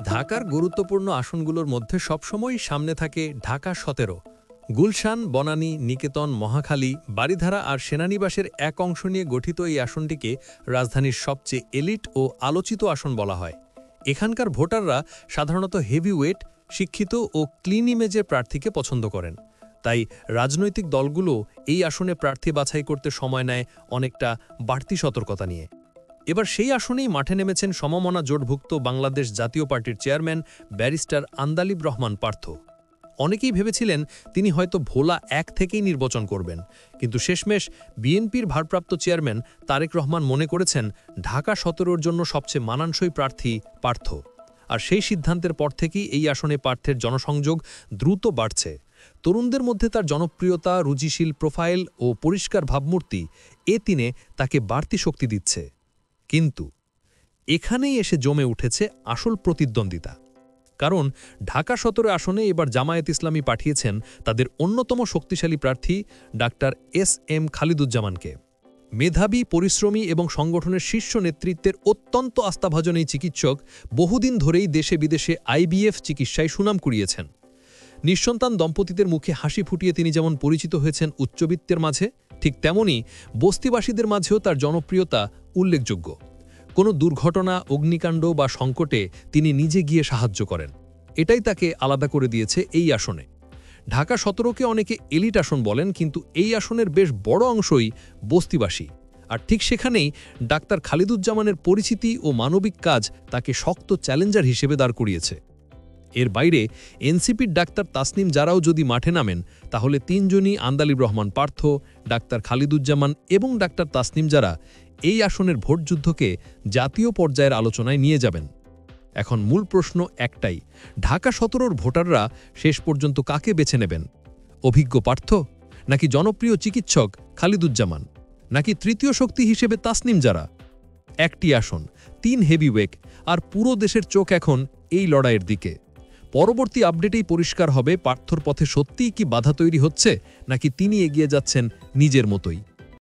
ঢাকার গুরুত্বপূর্ণ আসনগুলোর মধ্যে সবসময়ই সামনে থাকে ঢাকা ১৭। গুলশান, বনানী, নিকেতন, মহাখালী, বারিধারা আর সেনানিবাসের এক অংশ নিয়ে গঠিত এই আসনটিকে রাজধানীর সবচেয়ে এলিট ও আলোচিত আসন বলা হয়। এখানকার ভোটাররা সাধারণত হেভিওয়েট, শিক্ষিত ও ক্লিন ইমেজের প্রার্থীকে পছন্দ করেন। তাই রাজনৈতিক দলগুলো এই আসনে প্রার্থী বাছাই করতে সময় নেয় অনেকটা বাড়তি সতর্কতা নিয়ে। এবার সেই আসনেই মাঠে নেমেছেন সমমনা জোটভুক্ত বাংলাদেশ জাতীয় পার্টির চেয়ারম্যান ব্যারিস্টার আন্দালিব রহমান পার্থ। অনেকেই ভেবেছিলেন তিনি হয়তো ভোলা ১ থেকেই নির্বাচন করবেন, কিন্তু শেষমেশ বিএনপির ভারপ্রাপ্ত চেয়ারম্যান তারেক রহমান মনে করেছেন ঢাকা ১৭-র জন্য সবচেয়ে মানানসই প্রার্থী পার্থ। আর সেই সিদ্ধান্তের পর থেকেই এই আসনে পার্থের জনসংযোগ দ্রুত বাড়ছে। তরুণদের মধ্যে তার জনপ্রিয়তা, রুচিশীল প্রোফাইল ও পরিষ্কার ভাবমূর্তি তিনে তাকে বাড়তি শক্তি দিচ্ছে। কিন্তু এখানেই এসে জমে উঠেছে আসল প্রতিদ্বন্দ্বিতা। কারণ ঢাকা ১৭ আসনে এবার জামায়াত ইসলামী পাঠিয়েছেন তাদের অন্যতম শক্তিশালী প্রার্থী ডাক্তার এস.এম. খালিদুজ্জামানকে। মেধাবী, পরিশ্রমী এবং সংগঠনের শীর্ষ নেতৃত্বের অত্যন্ত আস্থাভাজন এই চিকিৎসক বহুদিন ধরেই দেশে বিদেশে আইবিএফ চিকিৎসায় সুনাম কুড়িয়েছেন। নিঃসন্তান দম্পতিদের মুখে হাসি ফুটিয়ে তিনি যেমন পরিচিত হয়েছেন উচ্চবিত্তের মাঝে, ঠিক তেমনি বস্তিবাসীদের মাঝেও তার জনপ্রিয়তা উল্লেখযোগ্য। কোনো দুর্ঘটনা, অগ্নিকাণ্ড বা সংকটে তিনি নিজে গিয়ে সাহায্য করেন। এটাই তাকে আলাদা করে দিয়েছে এই আসনে। ঢাকা ১৭কে অনেকে এলিট আসন বলেন, কিন্তু এই আসনের বেশ বড় অংশই বস্তিবাসী। আর ঠিক সেখানেই ডাক্তার খালিদুজ্জামানের পরিচিতি ও মানবিক কাজ তাকে শক্ত চ্যালেঞ্জার হিসেবে দাঁড় করিয়েছে। এর বাইরে এনসিপির ডাক্তার তাসনিম জারাও যদি মাঠে নামেন, তাহলে তিনজনই আন্দালিব রহমান পার্থ, ডাক্তার খালিদুজ্জামান এবং ডাক্তার তাসনিম জারা এই আসনের ভোটযুদ্ধকে জাতীয় পর্যায়ের আলোচনায় নিয়ে যাবেন। এখন মূল প্রশ্ন একটাই, ঢাকা ১৭-র ভোটাররা শেষ পর্যন্ত কাকে বেছে নেবেন? অভিজ্ঞ পার্থ, নাকি জনপ্রিয় চিকিৎসক খালিদুজ্জামান, নাকি তৃতীয় শক্তি হিসেবে তাসনিম জারা? একটি আসন, ৩ হেভিওয়েট, আর পুরো দেশের চোখ এখন এই লড়াইয়ের দিকে। পরবর্তী আপডেটেই পরিষ্কার হবে পার্থর পথে সত্যিই কি বাধা তৈরি হচ্ছে, নাকি তিনি এগিয়ে যাচ্ছেন নিজের মতোই।